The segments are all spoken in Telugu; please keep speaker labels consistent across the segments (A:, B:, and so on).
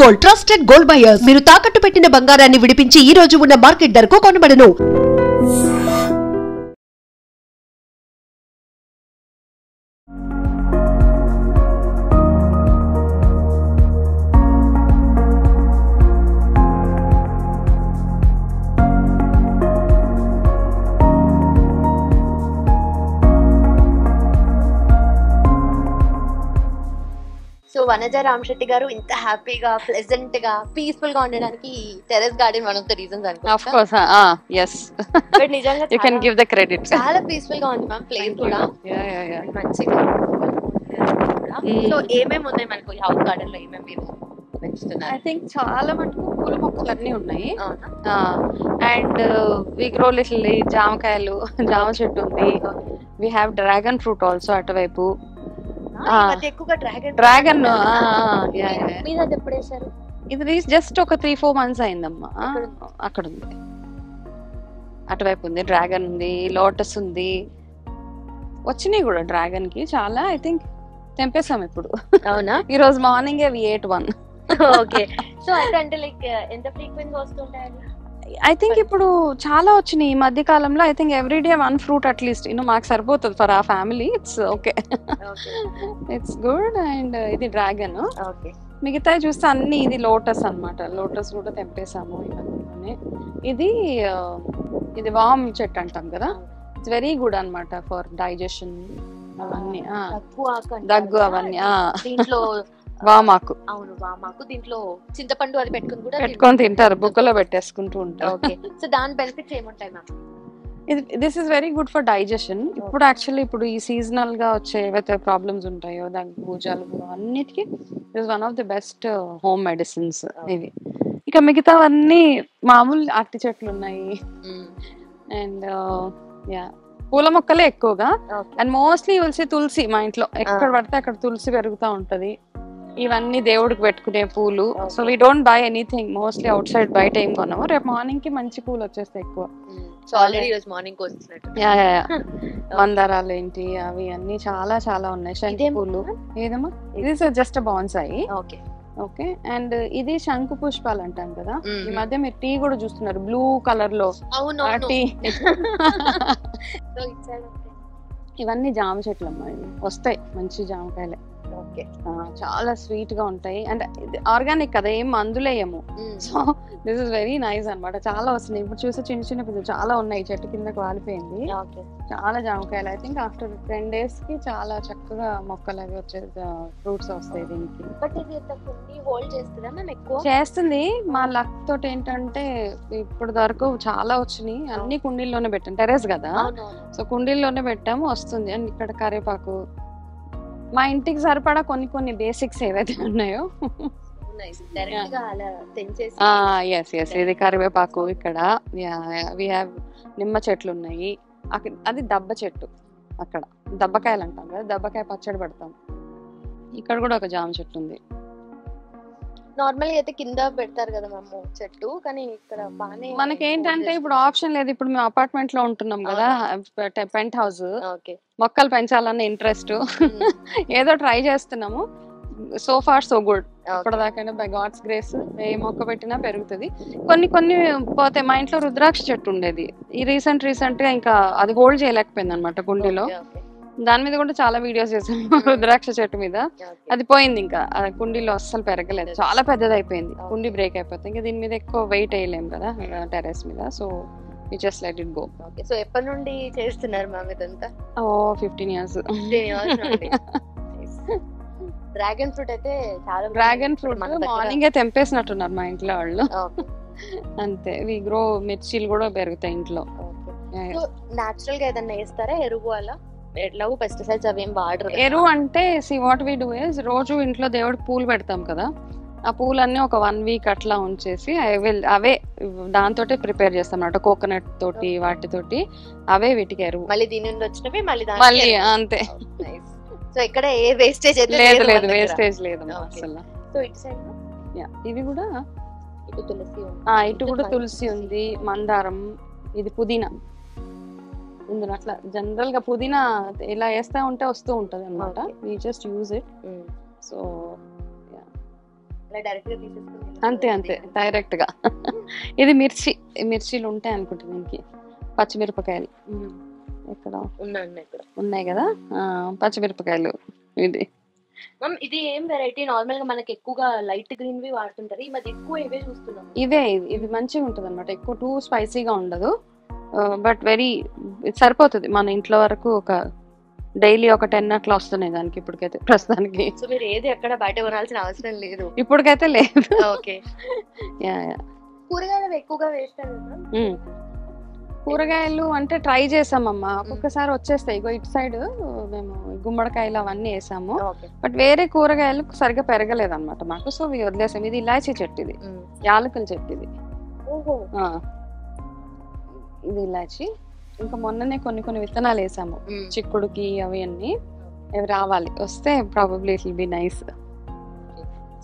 A: Gold trusted gold buyers. మీరు తాకట్టు పెట్టిన బంగారాన్ని విడిపించి ఈ రోజు ఉన్న మార్కెట్ ధరకు కొనబడును.
B: సో వనజ రామశెట్టి గారు ఇంత హ్యాపీగా ప్లెజెంట్ గా పీస్ఫుల్ గా ఉండడానికి terrace garden one of the reasons అనుకుంటా.
C: ఆఫ్ కోర్స్ yes
B: బట్ నిజంగా
C: you can give the credit.
B: చాలా పీస్ఫుల్ గా ఉంది మ్యామ్ ప్లేస్ కూడా.
C: yeah
B: మంచిగా సో ఏమేమి ఉన్నాయి మనకు ఈ హౌస్ గార్డెన్ లో ఏమేమి మీరు పెంచుతున్నారు?
C: I think చాలా మటుకు పూల మొక్కలు అన్నీ ఉన్నాయి. అండ్ వి గ్రో లిటిల్ జామకాయలు, జామ చెట్టు ఉంది. We have dragon fruit also అటువైపు.
B: ఎక్కువగా
C: డ్రాగన్
B: మీద ఎప్పుడు వేసారు?
C: ఇది జస్ట్ ఒక 3-4 months అయిందమ్మా. అక్కడ ఉంది, అటువైపు ఉంది. డ్రాగన్ ఉంది, లోటస్ ఉంది. వచ్చినాయి కూడా డ్రాగన్ కి చాలా. ఐ థింక్ తెంపేసాం ఇప్పుడు.
B: అవునా?
C: ఈ రోజు morning we ate one.
B: Okay. So అంటే లైక్ ఎంత ఫ్రీక్వెంట్ గా వస్తుంటాయి?
C: ఐ థింక్ ఇప్పుడు చాలా వచ్చినాయి ఈ మధ్య కాలంలో. I think everyday 1 fruit at least. మాకు సరిపోతుంది ఫర్ ఆ family. It's okay, it's good. And ఇది డ్రాగన్. మిగతా చూస్తే అన్ని ఇది లోటస్ అన్నమాట. లోటస్ కూడా తెంపేసాము ఇవన్నీ. ఇది వామ్ చెట్టు అంటాం కదా. ఇట్స్ వెరీ గుడ్ అన్నమాట ఫర్ డైజెషన్ అవన్నీ. దగ్గు అవన్నీ.
B: దీంట్లో
C: వామాకు.
B: అవును, వామాకు. దీంట్లో చింతపండు అది
C: పెట్టుకొని తింటారు, బుక్కలో పెట్టేసుకుంటూ ఉంటారు.
B: ఓకే. సో దాని బెనిఫిట్స్ ఏముంటాయి ma'am?
C: This is very good for digestion. ఇప్పుడు యాక్చువల్లీ ఇప్పుడు ఈ సీజనల్ గా వచ్చే ఏవైతే ప్రాబ్లమ్స్ ఉంటాయో, దగ్గు, జలుబు అన్నిటికీ is one of the best home medicines ఇవి. ఇక మిగతావన్నీ మామూలు అరటి చెట్లు ఉన్నాయి. అండ్ పూల మొక్కలే ఎక్కువగా. అండ్ మోస్ట్లీ తులసి. తులసి మా ఇంట్లో ఎక్కడ పడితే అక్కడ తులసి పెరుగుతూ ఉంటది. ఇవన్నీ దేవుడికి పెట్టుకునే పూలు. So we don't by anything mostly out side. బయట ఏం కొనము. రేపు మార్నింగ్ కి మంచి పూలు వచ్చేస్తాయి ఎక్కువ.
B: సో ఆల్రెడీ ఈ రోజు మార్నింగ్
C: మందారాలు ఏంటి అవి అన్ని చాలా చాలా ఉన్నాయి. శంకు పూలు. ఏదమ్మా? ఇది జస్ట్ బాన్సాయి. ఓకే. అండ్ ఇది శంకు పుష్పాలు అంటాం కదా. ఈ మధ్య మీరు టీ కూడా చూస్తున్నారు బ్లూ కలర్ లో. టీ. ఇవన్నీ జామ చెట్లు అమ్మా. వస్తాయి మంచి జామకాయలే. చాలా స్వీట్ గా ఉంటాయి. అండ్ ఆర్గానిక్ కదా, ఏం మందులేయము. So this is very nice అన్నమాట. చాలా వస్తున్నాయి ఇప్పుడు. చూస్తే చిన్న చిన్న పిల్లలు చాలా ఉన్నాయి. చెట్టు కిందకి వాలిపోయింది. చాలా జామకాయలు. ఐ థింక్ ఆఫ్టర్ 10 days కి చాలా చక్కగా మొక్కలు అవి వచ్చే ఫ్రూట్స్ వస్తాయి దీనికి. చేస్తుంది. మా లక్ తోటి ఏంటంటే ఇప్పుడు వరకు చాలా వచ్చినాయి. అన్ని కుండీల్లోనే పెట్టాం. టెర్రస్ కదా, సో కుండీల్లోనే పెట్టాము. వస్తుంది. అండ్ ఇక్కడ కరివేపాకు. మా ఇంటికి సరిపడా కొన్ని బేసిక్స్ ఏవైతే ఉన్నాయో. ఇది కరివేపాకు. ఇక్కడ వి హ్యావ్ నిమ్మ చెట్లు ఉన్నాయి. అది దబ్బ చెట్టు. అక్కడ దబ్బకాయలు అంటాం కదా, దబ్బకాయ పచ్చడి పెడతాం. ఇక్కడ కూడా ఒక జామ చెట్టు ఉంది.
B: నార్మల్ గా అయితే కింద పెడతారు కదా మేము చెట్టు, కానీ ఇక్కడ బానే
C: మనకి ఏంటంటే ఇప్పుడు ఆప్షన్ లేదు. ఇప్పుడు మేము అపార్ట్మెంట్ లో ఉంటున్నాం కదా, పెంట్ హౌస్. మొక్కలు పెంచాలన్న ఇంట్రెస్ట్. ఏదో ట్రై చేస్తున్నాము. So far so good. ఇప్పటిదాకా బై గాడ్స్ గ్రేస్ ఏ మొక్క పెట్టినా పెరుగుతుంది. కొన్ని పోతే. మా ఇంట్లో రుద్రాక్ష చెట్టు ఉండేది. ఈ రీసెంట్ గా ఇంకా అది హోల్డ్ చేయలేకపోయింది అనమాట కుండీలో. దాని మీద కూడా చాలా వీడియోస్ చేసాను రుద్రాక్ష చెట్టు మీద. అది పోయింది. ఇంకా కుండీలో అస్సలు పెరగలేదు. చాలా పెద్దది అయిపోయింది. కుండీ బ్రేక్ అయిపోతుంది. ఇంకా దీని మీద ఎక్కువ వెయిట్ వేయలేము కదా టెర్రస్ మీద. So we just let it go.
B: Okay. So ఎప్పటి నుండి చేస్తున్నారు మ్యామ్ ఇదంతా?
C: 15 years.
B: డ్రాగన్ ఫ్రూట్ అయితే చాలా.
C: డ్రాగన్ ఫ్రూట్ మార్నింగ్ తెంపేసినట్టున్నారు మా ఇంట్లో వాళ్ళు. అంతే. వి గ్రో మిర్చీలు కూడా పెరుగుతాయి ఇంట్లో.
B: నాచురల్ గా ఏదన్నా వేస్తారా ఎరువు అలా? ఎట్లాగో పెస్టిసైడ్స్ అవి ఏం వాడరు.
C: ఎరువు అంటే వాట్ వి డూ ఇస్ రోజు ఇంట్లో దేవుడికి పూలు పెడతాం కదా, ఆ పూలన్నీ ఒక 1 week అట్లా ఉంచేసి అవే దాంతో ప్రిపేర్ చేస్తాం అన్నమాట. కోకోనట్ తోటి వాటితోటి అవే వీటికి ఎరువు.
B: మళ్ళీ దీని నుండి వచ్చినవి
C: మళ్ళీ అంతే.
B: సో ఇక్కడ ఏ వేస్టేజ్ అయితే
C: లేదు. వేస్టేజ్ లేదు అసలు.
B: సో ఇటు సైడ్
C: ఇవి కూడా
B: ఇటు తులసి ఉంది.
C: ఇటు కూడా తులసి ఉంది, మందారం, ఇది పుదీనా. ఇందులో అట్లా జనరల్ గా పుదీనా ఇలా వేస్తా ఉంటే వస్తూ ఉంటది అనమాట. We just use it. So
B: direct గా తీసేసుకుని
C: అంతే అంతే డైరెక్ట్ గా. ఇది మిర్చీలు ఉంటాయి అనుకుంటా దీనికి, పచ్చిమిరపకాయలు ఇక్కడ ఉన్నాయి కదా, పచ్చిమిరపకాయలు. ఇది
B: మ్యామ్ ఇది ఏం వెరైటీ? నార్మల్ గా మనకి ఎక్కువగా లైట్ గ్రీన్ వి వాడుతుంటారు, ఈ మధ్య ఎక్కువ ఇవే చూస్తున్నాం.
C: ఇది మంచిగా ఉంటుంది అనమాట, ఎక్కువ టూ స్పైసీగా ఉండదు, బట్ వెరీ సరిపోతుంది మన ఇంట్లో వరకు. ఒక డైలీ ఒక 10 అట్లా వస్తున్నాయి దానికి ఇప్పటికైతే ప్రస్తుతానికి.
B: సో మీరు ఏది ఎక్కడ బయట కొనాల్సిన అవసరం లేదు
C: ఇప్పటికైతే లేదు.
B: ఓకే. కూరగాయలు ఎక్కువగా వేస్తారు కదా?
C: కూరగాయలు అంటే ట్రై చేసామమ్మా, ఒక్కొక్కసారి వచ్చేస్తాయి. ఇగో ఇటు సైడ్ మేము గుమ్మడికాయలు అవన్నీ వేసాము, బట్ వేరే కూరగాయలు సరిగ్గా పెరగలేదు అనమాట మాకు, సో వదిలేసాము. ఇది ఇలాచీ చెట్టు, ఇది యాలకుల చెట్టు, ఇది ఇది ఇలాచి. ఇంకా మొన్ననే కొన్ని విత్తనాలు వేసాము, చిక్కుడుకి అవి అన్ని. అవి రావాలి, వస్తే probably it will be nice.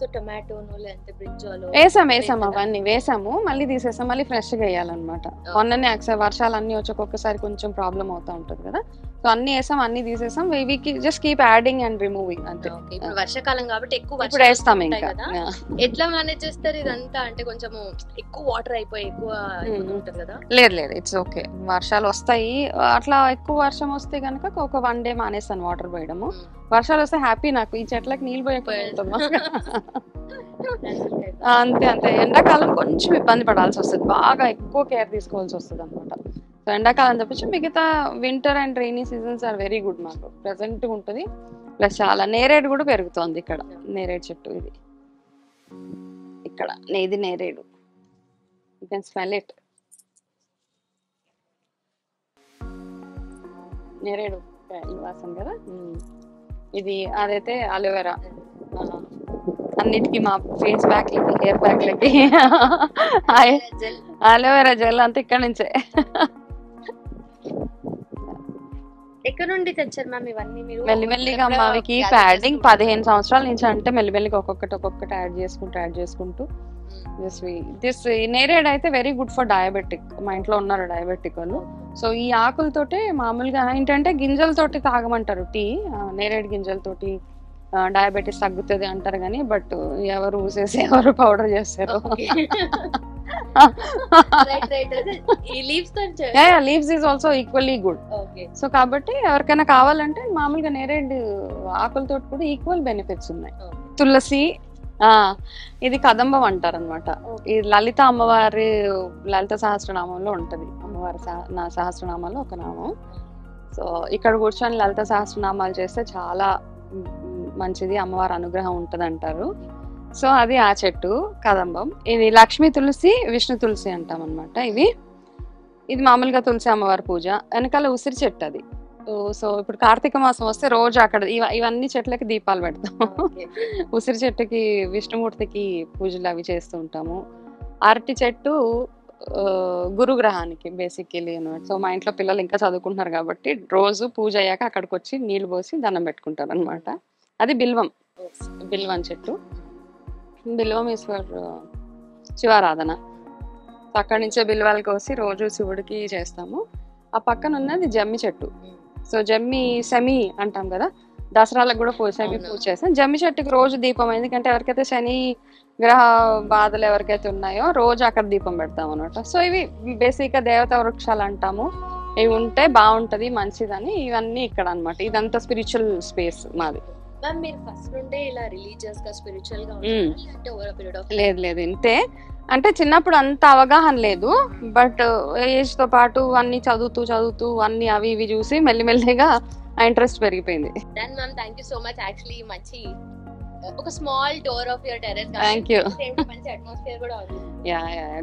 B: So టొమాటోను లేదంటే బ్రింజాలు
C: వేసాము అవన్నీ వేసాము, మళ్ళీ తీసేసాం, మళ్ళీ ఫ్రెష్ గా వేయాలన్నమాట. మొన్ననే వర్షాలు అన్ని వచ్చి ఒక్కొక్కసారి కొంచెం ప్రాబ్లం అవుతా ఉంటది కదా, సో అన్ని వేసాం, అన్ని తీసేసాం. We just keep adding and removing అంతే.
B: ఇప్పుడు వర్షాకాలం కాబట్టి ఎక్కువ
C: ఇప్పుడు వేస్తాం ఇంకా.
B: ఎట్లా మేనేజ్ చేస్తారు ఇదంతా? అంటే కొంచెం ఎక్కువ వాటర్ అయిపోయి ఎక్కువ ఉంటది కదా?
C: లేదు ఇట్స్ ఓకే. వర్షాలు వస్తాయి, అట్లా ఎక్కువ వర్షం వస్తే కనుక ఒక 1 డే మానేస్తాను వాటర్ పోయడము. వర్షాలు వస్తే హ్యాపీ, నాకు ఈ చెట్లకి నీళ్ళు పోయకపోతున్నాం. అంతే. ఎండాకాలం కొంచెం ఇబ్బంది పడాల్సి వస్తుంది, బాగా ఎక్కువ కేర్ తీసుకోవాల్సి వస్తుంది అనమాట. సో ఎండాకాలం తప్పించి మిగతా winter and rainy seasons are very good మాకు, ప్రెసెంట్ ఉంటుంది. ప్లస్ చాలా నేరేడు కూడా పెరుగుతోంది ఇక్కడ, నేరేడు చెట్టు ఇది ఇక్కడ. ఇది నేరేడు, యూ కెన్ స్మెల్ ఇట్. నేరేడు వాసన కదా ఇది. అదైతే అలోవెరా, అన్నిటికీ మా ఫేస్ ప్యాక్ హెయిర్ ప్యాక్లకి అలోవెరా జెల్ అంతా ఇక్కడ నుంచే.
B: ఎక్కడ నుండి తెచ్చారు మ్యామ్ ఇవన్నీ మీరు?
C: మెల్లిమెల్లిగా అవి కీప్ యాడింగ్. 15 సంవత్సరాల నుంచి అంటే మెల్లిమెల్లిగా ఒక్కొక్కటి యాడ్ చేసుకుంటూ దిస్ నేరేడ్ అయితే వెరీ గుడ్ ఫర్ డయాబెటిక్. మా ఇంట్లో ఉన్నారు డయాబెటిక్ వాళ్ళు, సో ఈ ఆకులతోటి మామూలుగా ఏంటంటే గింజలతోటి తాగమంటారు టీ, నేరేడు గింజలతోటి డయాబెటీస్ తగ్గుతుంది అంటారు కానీ, బట్ ఎవరు ఊసేసి ఎవరు పౌడర్ చేస్తారు. Leaves is also equally good. So కాబట్టి ఎవరికైనా కావాలంటే మామూలుగా నేరేడు ఆకులతో కూడా ఈక్వల్ బెనిఫిట్స్ ఉన్నాయి. తులసి, ఇది కదంబం అంటారు అనమాట. ఈ లలిత అమ్మవారి లలిత సహస్రనామంలో ఉంటది, అమ్మవారి సహస్రనామాల్లో ఒక నామం. సో ఇక్కడ కూర్చొని లలిత సహస్రనామాలు చేస్తే చాలా మంచిది, అమ్మవారి అనుగ్రహం ఉంటది అంటారు. సో అది ఆ చెట్టు కదంబం. ఇది లక్ష్మీ తులసి, విష్ణు తులసి అంటాం అనమాట. ఇది మామూలుగా తులసి అమ్మవారి పూజ. వెనకాల ఉసిరి చెట్టు అది. సో ఇప్పుడు కార్తీక మాసం వస్తే రోజు అక్కడ ఇవన్నీ చెట్లకి దీపాలు పెడతాం. ఉసిరి చెట్టుకి విష్ణుమూర్తికి పూజలు అవి చేస్తూ ఉంటాము. అరటి చెట్టు గురుగ్రహానికి బేసికలీ అనమాట. సో మా ఇంట్లో పిల్లలు ఇంకా చదువుకుంటున్నారు కాబట్టి రోజు పూజ అయ్యాక అక్కడికి వచ్చి నీళ్లు పోసి దండం పెట్టుకుంటారు అనమాట. అది బిల్వం చెట్టు. బిల్వం ఈస్ ఫర్ శివారాధన. అక్కడి నుంచే బిల్వాలు కోసి రోజు శివుడికి చేస్తాము. ఆ పక్కన ఉన్నది జమ్మి చెట్టు. సో జమ్మి శమి అంటాం కదా, దసరాలకు కూడా శమి పూజ చేస్తాం. జమ్మి చెట్టుకి రోజు దీపం, ఎందుకంటే ఎవరికైతే శని గ్రహ బాధలు ఎవరికైతే ఉన్నాయో రోజు అక్కడ దీపం పెడతాం అనమాట. సో ఇవి బేసిక్ గా దేవతా వృక్షాలు అంటాము. ఇవి ఉంటే బాగుంటది, మంచిదని ఇవన్నీ ఇక్కడ అనమాట. ఇదంతా స్పిరిచువల్ స్పేస్ మాది.
B: మీరు ఫస్ట్ నుండే ఇలా రిలీజియస్ గా స్పిరిచువల్ గా
C: లేదు ఇంతే. అంటే చిన్నప్పుడు అంత అవగాహన లేదు, బట్ ఏజ్ తో పాటు అన్ని చదువుతూ అన్ని అవి ఇవి చూసి మెల్లిమెల్లిగా ఆ ఇంట్రెస్ట్ పెరిగిపోయింది.
B: Then ma'am thank you so much. Actually మంచి ఒక small tour of your terrace.
C: Thank you.
B: మంచి అట్మాస్ఫియర్ కూడా ఉంది.
C: యా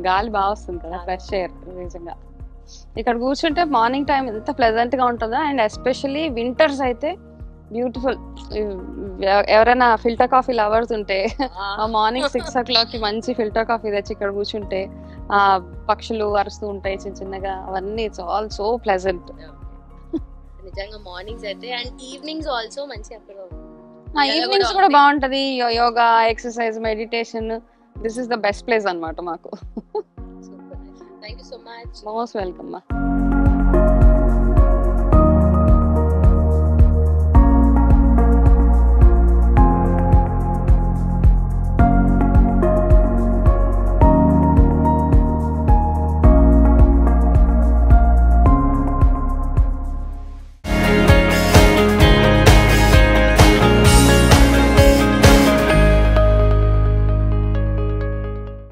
C: గాలి బాగా వస్తుంది కదా, ఫ్రెష్ ఎయిర్. నిజంగా ఇక్కడ కూర్చుంటే మార్నింగ్ టైం ఎంత ప్లెజెంట్ గా ఉంటుందో, అండ్ ఎస్పెషల్లీ వింటర్స్ అయితే బ్యూటిఫుల్. ఎవరైనా ఫిల్టర్ కాఫీ లవర్స్ ఉంటే ఆ మార్నింగ్ 6 o'clock మంచి ఫిల్టర్ కాఫీ తెచ్చి ఇక్కడ కూర్చుంటే ఆ పక్షులు అరుస్తూ ఉంటాయి చిన్నగా, అవన్నీ ఇట్స్ ఆల్ సో ప్లెజెంట్.
B: నిజంగా మార్నింగ్స్ అయితే అండ్ ఈవినింగ్స్ ఆల్సో మంచి. అక్కడ
C: ఈవినింగ్స్ కూడా బాగుంటది, yoga, exercise, meditation. This is the best place అన్నమాట మాకు.
B: Thank you so much.
C: Most welcome.